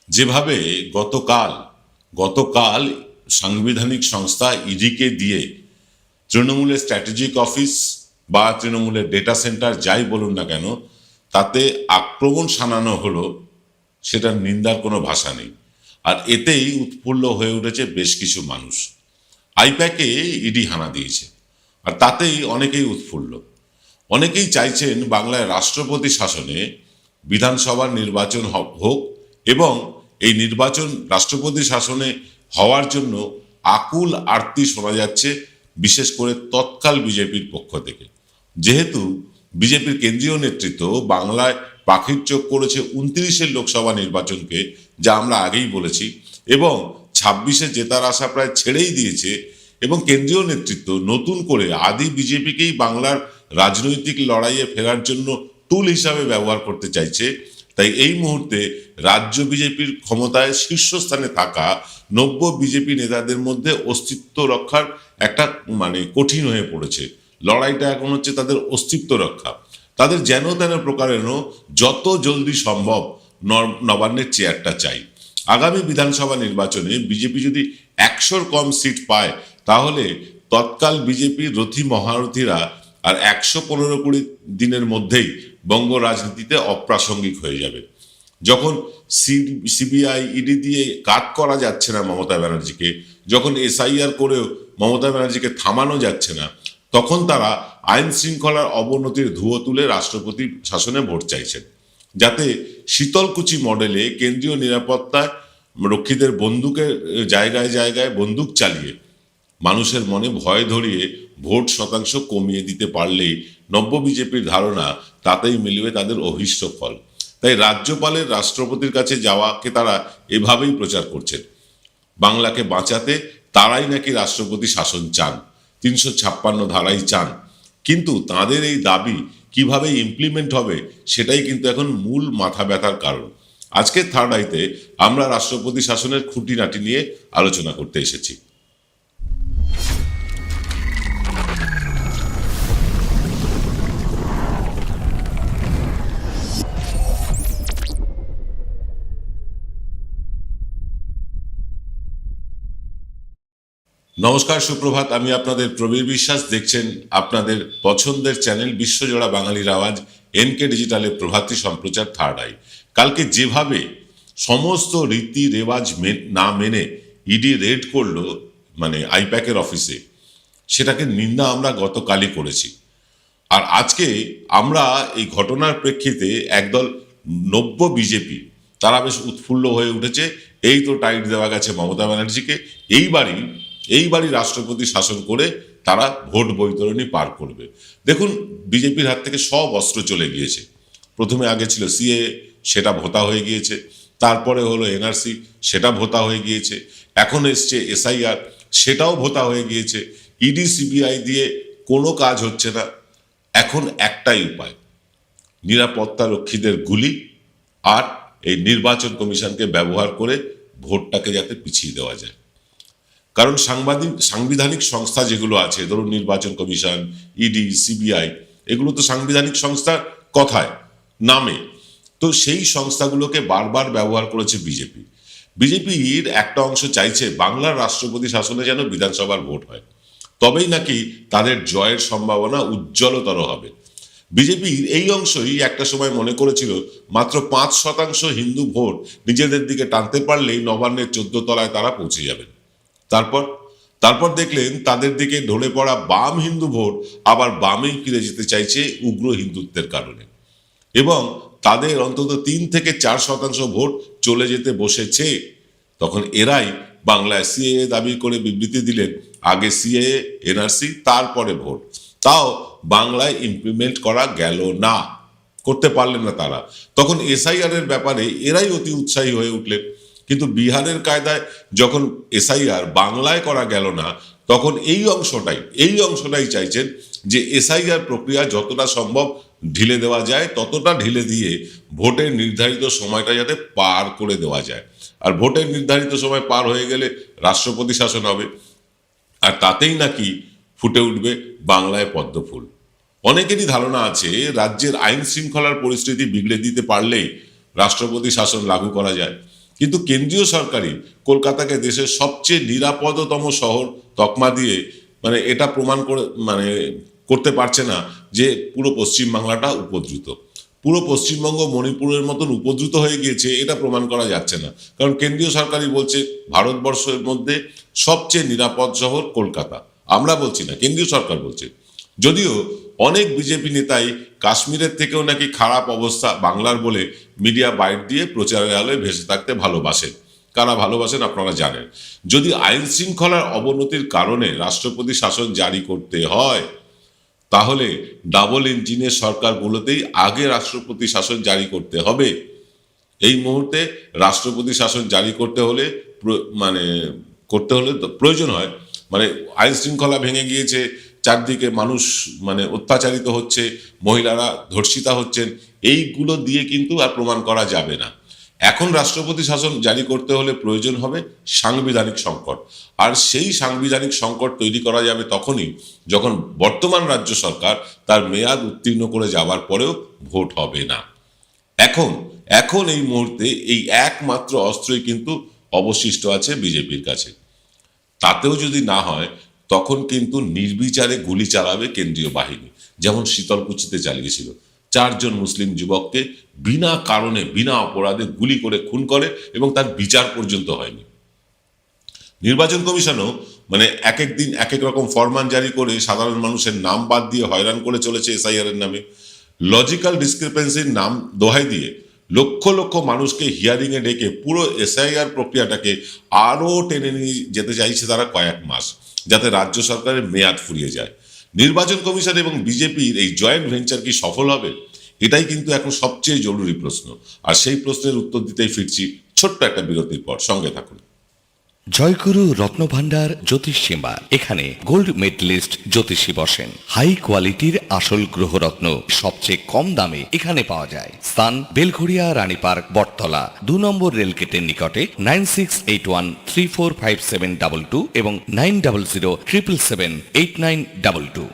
যেভাবে গতকাল গতকাল সাংবিধানিক সংস্থা ইডিকে দিয়ে তৃণমূলের স্ট্র্যাটেজিক অফিস বা তৃণমূলের ডেটা সেন্টার যাই বলুন না কেন, তাতে আক্রমণ শানানো হলো, সেটার নিন্দার কোনো ভাষা নেই। আর এতেই উৎফুল্ল হয়ে উঠেছে বেশ কিছু মানুষ। আইপ্যাকে ইডি হানা দিয়েছে, আর তাতেই অনেকেই উৎফুল্ল। অনেকেই চাইছেন বাংলায় রাষ্ট্রপতি শাসনে বিধানসভার নির্বাচন হোক, এবং এই নির্বাচন রাষ্ট্রপতি শাসনে হওয়ার জন্য আকুল আরতি শোনা যাচ্ছে, বিশেষ করে তৎকাল বিজেপির পক্ষ থেকে। যেহেতু বিজেপির কেন্দ্রীয় নেতৃত্ব বাংলায় পাখির চোখ করেছে 29-এর লোকসভা নির্বাচনকে, যা আমরা আগেই বলেছি, এবং 26-এ জেতার আশা প্রায় ছেড়েই দিয়েছে, এবং কেন্দ্রীয় নেতৃত্ব নতুন করে আদি বিজেপিকেই বাংলার রাজনৈতিক লড়াইয়ে ফেরার জন্য টুল হিসাবে ব্যবহার করতে চাইছে। তাই এই মুহূর্তে রাজ্য বিজেপির ক্ষমতায় শীর্ষস্থানে থাকা নব্য বিজেপি নেতাদের মধ্যে অস্তিত্ব রক্ষার একটা কঠিন হয়ে পড়েছে। লড়াইটা এখন হচ্ছে তাদের অস্তিত্ব রক্ষা। তাদের যেন তেন প্রকারেণ যত জলদি সম্ভব নবান্নের চেয়ারটা চাই। আগামী বিধানসভা নির্বাচনে বিজেপি যদি 100-র কম সিট পায়, তাহলে তৎকাল বিজেপির রথী মহারথীরা আর 115-20 দিনের মধ্যেই বঙ্গ রাজনীতিতে অপ্রাসঙ্গিক হয়ে যাবে। যখন সিবিআই ইডি দিয়ে কাট করা যাচ্ছে না মমতা ব্যানার্জিকে, যখন এসআইআর করেও মমতা ব্যানার্জিকে থামানো যাচ্ছে না, তখন তারা আইন শৃঙ্খলার অবনতির ধুয়ো তুলে রাষ্ট্রপতি শাসনে ভোট চাইছেন, যাতে শীতলকুচি মডেলে কেন্দ্রীয় নিরাপত্তায় রক্ষীদের বন্দুকের জায়গায় জায়গায় বন্দুক চালিয়ে মানুষের মনে ভয় ধরিয়ে ভোট শতাংশ কমিয়ে দিতে পারলেই নব্য বিজেপির ধারণা তাতেই মিলবে তাদের অভীষ্ট ফল। তাই রাজ্যপালের রাষ্ট্রপতির কাছে যাওয়াকে তারা এভাবেই প্রচার করছেন। বাংলাকে বাঁচাতে তারাই নাকি রাষ্ট্রপতি শাসন চান, 356 ধারাই চান। কিন্তু তাদের এই দাবি কিভাবে ইমপ্লিমেন্ট হবে, সেটাই কিন্তু এখন মূল মাথা ব্যথার কারণ। আজকের থার্ড আইতে আমরা রাষ্ট্রপতি শাসনের খুঁটিনাটি নিয়ে আলোচনা করতে এসেছি। নমস্কার, সুপ্রভাত। আমি আপনাদের প্রবীর বিশ্বাস। দেখছেন আপনাদের পছন্দের চ্যানেল বিশ্বজোড়া বাঙালির আওয়াজ এনকে ডিজিটালের প্রভাতী সম্প্রচার থার্ড আই। কালকে যেভাবে সমস্ত রীতি রেওয়াজ না মেনে ইডি রেড করলো আইপ্যাকের অফিসে, সেটাকে নিন্দা আমরা গতকালই করেছি। আর আজকে আমরা এই ঘটনার প্রেক্ষিতে একদল নব্য বিজেপি তারা বেশ উৎফুল্ল হয়ে উঠেছে। এই তো টাইট দেওয়া গেছে মমতা ব্যানার্জিকে, এইবারই রাষ্ট্রপতি শাসন করে তারা ভোট বৈতরণী পার করবে। দেখুন, বিজেপির হাত থেকে সব অস্ত্র চলে গিয়েছে। প্রথমে আগে ছিল সিএ, সেটা ভোতা হয়ে গিয়েছে। তারপরে হলো এনআরসি, সেটা ভোতা হয়ে গিয়েছে। এখন এসছে এসআইআর, সেটাও ভোতা হয়ে গিয়েছে। ইডি সিবিআই দিয়ে কোনো কাজ হচ্ছে না। এখন একটাই উপায়, নিরাপত্তা রক্ষীদের গুলি আর এই নির্বাচন কমিশনকে ব্যবহার করে ভোটটাকে যাতে পিছিয়ে দেওয়া যায়। কারণ সাংবিধানিক সংস্থা যেগুলো আছে, ধরুন নির্বাচন কমিশন, ইডি, সিবিআই, এগুলো তো সাংবিধানিক সংস্থার কথায় নামে। তো সেই সংস্থাগুলোকে বারবার ব্যবহার করেছে বিজেপির একটা অংশ চাইছে বাংলার রাষ্ট্রপতি শাসনে যেন বিধানসভার ভোট হয়, তবেই নাকি তাদের জয়ের সম্ভাবনা উজ্জ্বলতর হবে। বিজেপির এই অংশই একটা সময় মনে করেছিল মাত্র 5% হিন্দু ভোট নিজেদের দিকে টানতে পারলেই নবান্নের 14 তলায় তারা পৌঁছে যাবেন। তারপর দেখলেন তাদের দিকে ঢলে পড়া বাম হিন্দু ভোট আবার বামেই ফিরে যেতে চাইছে উগ্র হিন্দুত্বের কারণে, এবং তাদের অন্তত 3-4% ভোট চলে যেতে বসেছে। তখন এরাই বাংলায় সিএএ দাবি করে বিবৃতি দিলেন, আগে সিএএ, এনআরসি, তারপরে ভোট। তাও বাংলায় ইমপ্লিমেন্ট করা গেল না, করতে পারলেন না তারা। তখন এসআইআর এর ব্যাপারে এরাই অতি উৎসাহী হয়ে উঠলেন। কিন্তু বিহারের কায়দায় যখন এসআইআর বাংলায় করা গেল না, তখন এই অংশটাই চাইছেন যে এসআইআর প্রক্রিয়া যতটা সম্ভব ঢিলে দেওয়া যায়, ততটা ঢিলে দিয়ে ভোটের নির্ধারিত সময়টা যাতে পার করে দেওয়া যায়। আর ভোটের নির্ধারিত সময় পার হয়ে গেলে রাষ্ট্রপতি শাসন হবে, আর তাতেই নাকি ফুটে উঠবে বাংলায় পদ্মফুল। অনেকেরই ধারণা আছে রাজ্যের আইন শৃঙ্খলার পরিস্থিতি বিগড়ে দিতে পারলেই রাষ্ট্রপতি শাসন লাগু করা যায়। কিন্তু কেন্দ্রীয় সরকারই কলকাতাকে দেশের সবচেয়ে নিরাপদতম শহর তকমা দিয়ে এটা প্রমাণ করে করতে পারছে না যে পুরো পশ্চিমবাংলাটা উপদ্রুত। পুরো পশ্চিমবঙ্গ মণিপুরের মতন উপদ্রুত হয়ে গিয়েছে এটা প্রমাণ করা যাচ্ছে না, কারণ কেন্দ্রীয় সরকারই বলছে ভারতবর্ষের মধ্যে সবচেয়ে নিরাপদ শহর কলকাতা। আমরা বলছি না, কেন্দ্রীয় সরকার বলছে। যদিও অনেক বিজেপি নেতাই কাশ্মীরের থেকেও নাকি খারাপ অবস্থা বাংলার বলে মিডিয়া বাইট দিয়ে প্রচারের আলোয় ভেসে থাকতে ভালোবাসেন। কারা ভালোবাসেন আপনারা জানেন। যদি আইন শৃঙ্খলার অবনতির কারণে রাষ্ট্রপতি শাসন জারি করতে হয়, তাহলে ডাবল ইঞ্জিনের সরকারগুলোতেই আগে রাষ্ট্রপতি শাসন জারি করতে হবে। এই মুহূর্তে রাষ্ট্রপতি শাসন জারি করতে হলে প্রয়োজন হয় আইন শৃঙ্খলা ভেঙে গিয়েছে, চারদিকে মানুষ অত্যাচারিত হচ্ছে, মহিলারা ধর্ষিতা হচ্ছেন, এইগুলো দিয়ে কিন্তু আর প্রমাণ করা যাবে না। এখন রাষ্ট্রপতি শাসন জারি করতে হলে প্রয়োজন হবে সাংবিধানিক সংকট, আর সেই সাংবিধানিক সংকট তৈরি করা যাবে তখনই যখন বর্তমান রাজ্য সরকার তার মেয়াদ উত্তীর্ণ করে যাওয়ার পরেও ভোট হবে না। এখন এই মুহূর্তে এই একমাত্র অস্ত্রই কিন্তু অবশিষ্ট আছে বিজেপির কাছে। তাতেও যদি না হয় তখন কিন্তু নির্বিচারে গুলি চালাবে কেন্দ্রীয় বাহিনী, যেমন শীতলকুচিতে চালিয়েছিল। 4 জন মুসলিম যুবককে বিনা কারণে বিনা অপরাধে গুলি করে খুন করে এবং তার বিচার পর্যন্ত হয়নি। নির্বাচন কমিশনও এক এক দিন এক এক রকম ফরমান জারি করে সাধারণ মানুষের নাম বাদ দিয়ে হয়রান করে চলেছে এসআইআর এর নামে। লজিক্যাল ডিসক্রিপেন্সির নাম দোহাই দিয়ে লক্ষ লক্ষ মানুষকে হিয়ারিং এ ডেকে পুরো এসআইআর প্রক্রিয়াটাকে আরো টেনে নিয়ে যেতে চাইছে তারা কয়েক মাস, যাতে রাজ্য সরকারের মেয়াদ ফুরিয়ে যায়। নির্বাচন কমিশন এবং বিজেপির এই জয়েন্ট ভেঞ্চার কি সফল হবে? এটাই কিন্তু এখন সবচেয়ে জরুরি প্রশ্ন। আর সেই প্রশ্নের উত্তর দিতেই ফিরছি ছোট্ট একটা বিরতির পর। সঙ্গে থাকুন। জয়গুরু রত্নভান্ডার জ্যোতিষ চেম্বার। এখানে গোল্ড মেডেলিস্ট জ্যোতিষী বসেন। হাই কোয়ালিটির আসল গ্রহরত্ন সবচেয়ে কম দামে এখানে পাওয়া যায়। স্থান বেলঘড়িয়া রানীপার্ক বটতলা 2 নম্বর রেলগেটের নিকটে। 9681345722 এবং 9007778922।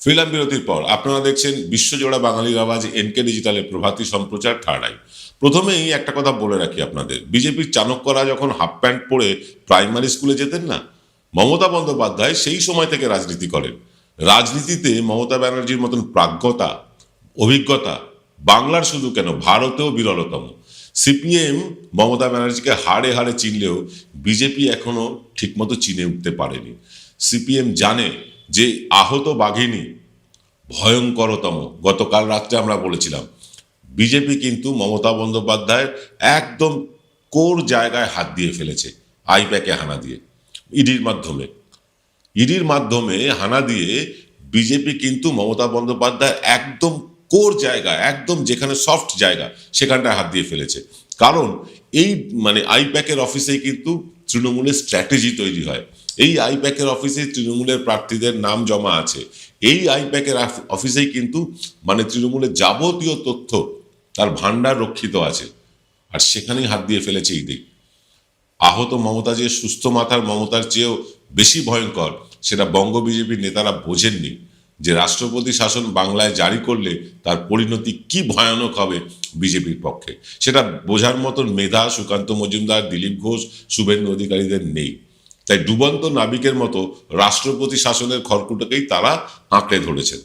ফিল্ম বিরতির পর আপনারা দেখছেন বিশ্বজোড়া বাঙালির আওয়াজ এনকে ডিজিটালের প্রভাতী সম্প্রচার থার্ড আই। প্রথমেই একটা কথা বলে রাখি আপনাদের, বিজেপির চাণক্যরা যখন হাফ প্যান্ট পরে প্রাইমারি স্কুলে যেতেন না, মমতা বন্দ্যোপাধ্যায় সেই সময় থেকে রাজনীতি করেন। রাজনীতিতে মমতা ব্যানার্জির মতন প্রাজ্ঞতা অভিজ্ঞতা বাংলার শুধু কেন ভারতেও বিরলতম। সিপিএম মমতা ব্যানার্জিকে হাড়ে হাড়ে চিনলেও বিজেপি এখনো ঠিকমতো চিনে উঠতে পারেনি। সিপিএম জানে যে আহত বাঘিনী ভয়ঙ্করতম। গতকাল রাত্রে আমরা বলেছিলাম বিজেপি কিন্তু মমতা বন্দ্যোপাধ্যায়ের একদম কোর জায়গায় হাত দিয়ে ফেলেছে। আইপ্যাকে হানা দিয়ে, ইডির মাধ্যমে হানা দিয়ে বিজেপি কিন্তু মমতা বন্দ্যোপাধ্যায় একদম কোর জায়গা, একদম যেখানে সফট জায়গা সেখানটায় হাত দিয়ে ফেলেছে। কারণ এই আইপ্যাকের অফিসেই কিন্তু তৃণমূলের স্ট্র্যাটেজি তৈরি হয়। এই আইপ্যাকের অফিসে তৃণমূলের প্রার্থীদের নাম জমা আছে। এই আইপ্যাকের অফিসেই কিন্তু তৃণমূলের যাবতীয় তথ্য তার ভান্ডার রক্ষিত আছে, আর সেখানেই হাত দিয়ে ফেলেছে ইডি। আহত মমতা যে সুস্থ মাথার মমতার চেয়েও বেশি ভয়ঙ্কর, সেটা বঙ্গ বিজেপির নেতারা বোঝেননি যে রাষ্ট্রপতি শাসন বাংলায় জারি করলে তার পরিণতি কি ভয়ানক হবে বিজেপির পক্ষে। সেটা বোঝার মতন মেধা সুকান্ত মজুমদার, দিলীপ ঘোষ, শুভেন্দু অধিকারীদের নেই। তাই ডুবন্ত নাবিকের মতো রাষ্ট্রপতি শাসনের খড়কুটোকেই তারা আঁকড়ে ধরেছেন।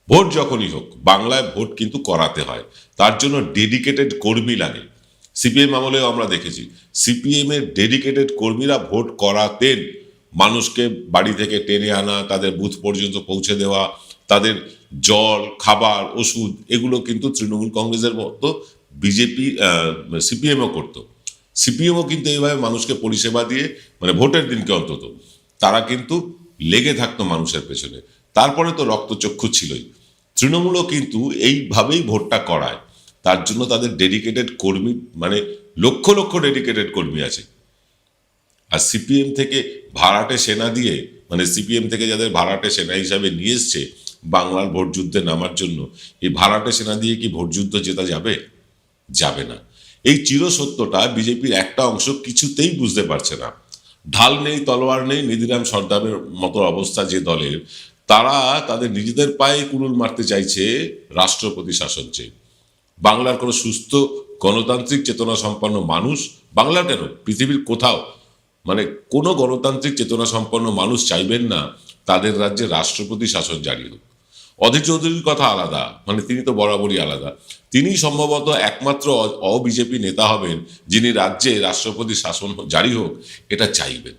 ভোট যখনই হোক বাংলায় ভোট কিন্তু করাতে হয়, তার জন্য ডেডিকেটেড কর্মী লাগে। সিপিএম আমলেও আমরা দেখেছি সিপিএম এর ডেডিকেটেড কর্মীরা ভোট করাতেন। মানুষকে বাড়ি থেকে টেনে আনা, তাদের বুথ পর্যন্ত পৌঁছে দেওয়া, তাদের জল, খাবার, ওষুধ এগুলো কিন্তু তৃণমূল কংগ্রেসের মতো সিপিএমও করতো। সিপিএমও কিন্তু এইভাবে মানুষকে পরিষেবা দিয়ে ভোটের দিনকে অন্তত তারা কিন্তু লেগে থাকতো মানুষের পেছনে। তারপরে তো রক্তচক্ষু ছিলই। তৃণমূলও কিন্তু এইভাবেই ভোটটা করায়। তার জন্য তাদের ডেডিকেটেড কর্মী লক্ষ লক্ষ ডেডিকেটেড কর্মী আছে। আর সিপিএম থেকে ভাড়াটে সেনা দিয়ে সিপিএম থেকে যাদের ভাড়াটে সেনা হিসাবে নিয়ে এসছে বাংলার ভোট যুদ্ধে নামার জন্য, এই ভাড়াটে সেনা দিয়ে কি ভোট যুদ্ধ জেতা যাবে? যাবে না। এই চিরসত্যটা বিজেপির একটা অংশ কিছুতেই বুঝতে পারছে না। ঢাল নেই, তলোয়ার নেই, নিধিরাম সর্দারের মতো অবস্থা যে দলের, তারা তাদের নিজেদের পায়ে কুড়ুল মারতে চাইছে রাষ্ট্রপতি শাসন চেয়ে। বাংলার কোনো সুস্থ গণতান্ত্রিক চেতনা সম্পন্ন মানুষ, বাংলার কেন পৃথিবীর কোথাও মানে কোনো গণতান্ত্রিক চেতনা সম্পন্ন মানুষ চাইবেন না তাদের রাজ্যে রাষ্ট্রপতি শাসন জারি হোক। অধীর চৌধুরীর কথা আলাদা, মানে তিনি তো বরাবরই আলাদা। তিনি সম্ভবত একমাত্র অবিজেপি নেতা হবেন যিনি রাজ্যে রাষ্ট্রপতি শাসন জারি হোক এটা চাইবেন।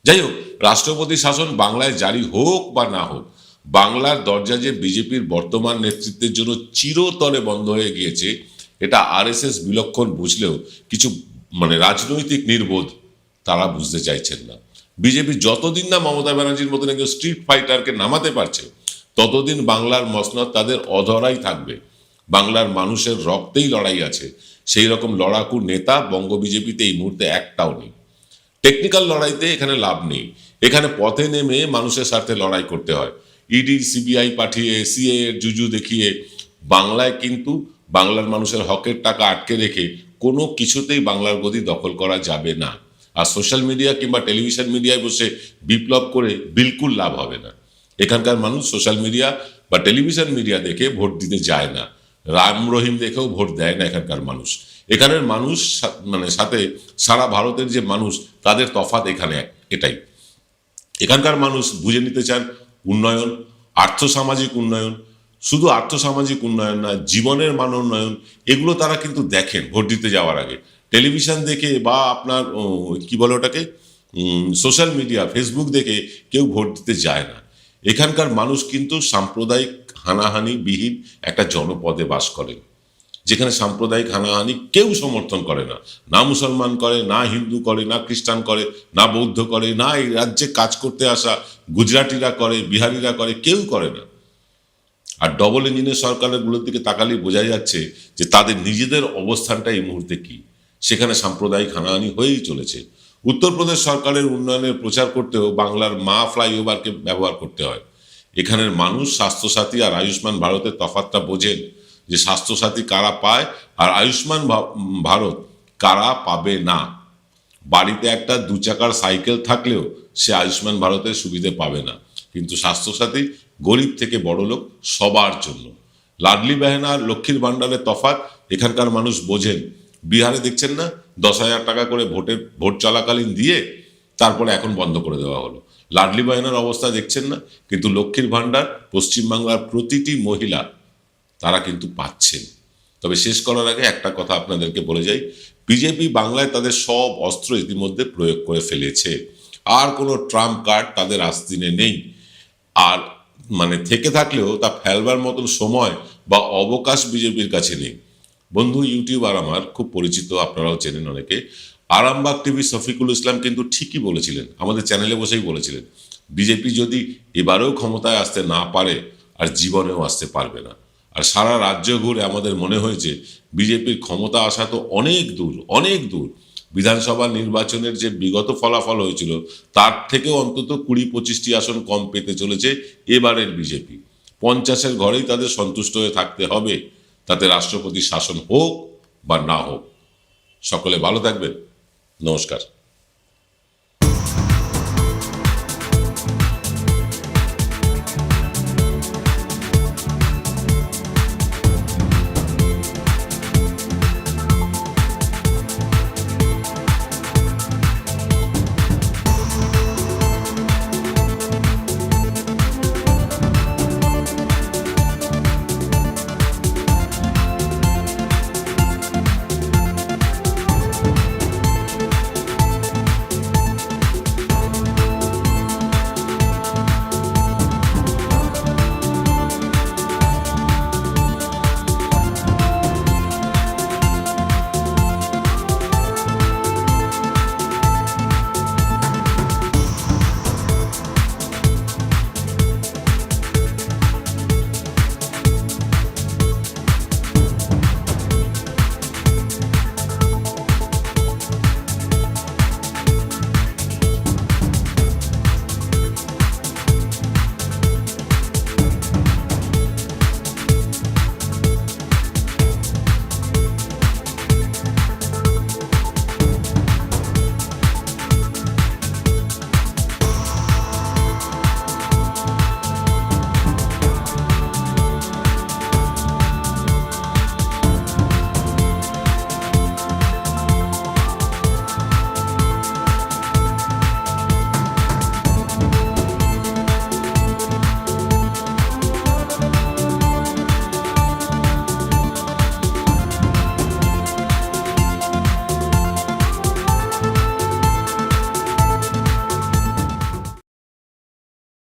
যাই হোক, রাষ্ট্রপতি শাসন বাংলায় জারি হোক বা না হোক, বাংলার দরজা যে বিজেপির বর্তমান নেতৃত্বের জন্য চিরতরে বন্ধ হয়ে গিয়েছে এটা আরএসএস বিলক্ষণ বুঝলেও কিছু মানে রাজনৈতিক নির্বোধ তারা বুঝতে চাইছেন না। বিজেপি যতদিন না মমতা ব্যানার্জির মতন একজন স্ট্রিট ফাইটারকে নামাতে পারছে ততদিন বাংলার মসনদ তাদের অধরাই থাকবে। বাংলার মানুষের রক্তেই লড়াই আছে, সেই রকম লড়াকু নেতা বঙ্গ বিজেপিতে এই মুহূর্তে একটাও নেই। টেকনিক্যাল লড়াইতে এখানে লাভ নেই, এখানে পথে নেমে মানুষের স্বার্থে লড়াই করতে হয়। ইডি সিবিআই পাঠিয়ে সিএ এর জুজু দেখিয়ে বাংলায় কিন্তু বাংলার মানুষের হকের টাকা আটকে রেখে কোনো কিছুতেই বাংলার গদি দখল করা যাবে না। আর সোশ্যাল মিডিয়া কিংবা টেলিভিশন মিডিয়ায় বসে বিপ্লব করে বিলকুল লাভ হবে না। এখানকার মানুষ সোশ্যাল মিডিয়া বা টেলিভিশন মিডিয়া দেখে ভোট দিতে যায় না, রাম রহিম দেখেও ভোট দেয় না এখানকার মানুষ। এখানের মানুষ মানে সাথে সারা ভারতের যে মানুষ তাদের তফাৎ এখানে এটাই। এখানকার মানুষ বুঝে নিতে চান উন্নয়ন, আর্থসামাজিক উন্নয়ন, শুধু আর্থসামাজিক উন্নয়ন না, জীবনের মান উন্নয়ন, এগুলো তারা কিন্তু দেখেন ভোট দিতে যাওয়ার আগে। টেলিভিশন দেখে বা আপনার কি বলে ওটাকে সোশ্যাল মিডিয়া ফেসবুক দেখে কেউ ভোট দিতে যায় না। এখানকার মানুষ কিন্তু সাম্প্রদায়িক হানাহানি বিহীন একটা জনপদে বাস করেন, যেখানে সাম্প্রদায়িক হানাহানি কেউ সমর্থন করে না, না মুসলমান করে, না হিন্দু করে, না খ্রিস্টান করে, না বৌদ্ধ করে, না এই রাজ্যে কাজ করতে আসা গুজরাটিরা করে, বিহারিরা করে, কেউ করে না। আর ডবল ইঞ্জিনের সরকারগুলোর দিকে তাকালেই বোঝা যাচ্ছে যে তাদের নিজেদের অবস্থানটা এই মুহূর্তে কি, সেখানে সাম্প্রদায়িক হানাহানি হয়েই চলেছে। উত্তরপ্রদেশ সরকারের উন্নয়নের প্রচার করতেও বাংলার মা ফ্লাইওভারকে ব্যবহার করতে হয়। এখানের মানুষ স্বাস্থ্যসাথী আর আয়ুষ্মান ভারতের তফাৎটা বোঝেন, যে স্বাস্থ্যসাথী কারা পায় আর আয়ুষ্মান ভারত কারা পাবে না। বাড়িতে একটা 2 চাকার সাইকেল থাকলেও সে আয়ুষ্মান ভারতের সুবিধে পাবে না, কিন্তু স্বাস্থ্যসাথী গরিব থেকে বড় লোক সবার জন্য। লাডলি বেহেনা আর লক্ষ্মীর ভাণ্ডারের তফাৎ এখানকার মানুষ বোঝেন। বিহারে দেখছেন না 10,000 টাকা করে ভোট চলাকালীন দিয়ে তারপরে এখন বন্ধ করে দেওয়া হলো। লাডলি বেহেনার অবস্থা দেখছেন না, কিন্তু লক্ষ্মীর ভাণ্ডার পশ্চিমবাংলার প্রতিটি মহিলা তারা কিন্তু পাচ্ছেন। তবে শেষ করার আগে একটা কথা আপনাদেরকে বলে যাই, বিজেপি বাংলায় তাদের সব অস্ত্র ইতিমধ্যে প্রয়োগ করে ফেলেছে, আর কোনো ট্রাম্প কার্ড তাদের আস্তিনে নেই। আর মানে থেকে থাকলেও তা ফেলবার মতন সময় বা অবকাশ বিজেপির কাছে নেই। বন্ধু ইউটিউবার আমার খুব পরিচিত, আপনারাও চেনেন অনেকে, আরামবাগ টিভি শফিকুল ইসলাম কিন্তু ঠিকই বলেছিলেন, আমাদের চ্যানেলে বসেই বলেছিলেন, বিজেপি যদি এবারেও ক্ষমতায় আসতে না পারে আর জীবনেও আসতে পারবে না। আর সারা রাজ্য ঘুরে আমাদের মনে হয়েছে বিজেপির ক্ষমতা আসা তো অনেক দূর, অনেক দূর। বিধানসভা নির্বাচনের যে বিগত ফলাফল হয়েছিল তার থেকেও অন্তত 20-25টি আসন কম পেতে চলেছে এবারের বিজেপি। 50-এর ঘরেই তাদের সন্তুষ্ট হয়ে থাকতে হবে, তাতে রাষ্ট্রপতি শাসন হোক বা না হোক। সকলে ভালো থাকবেন, নমস্কার।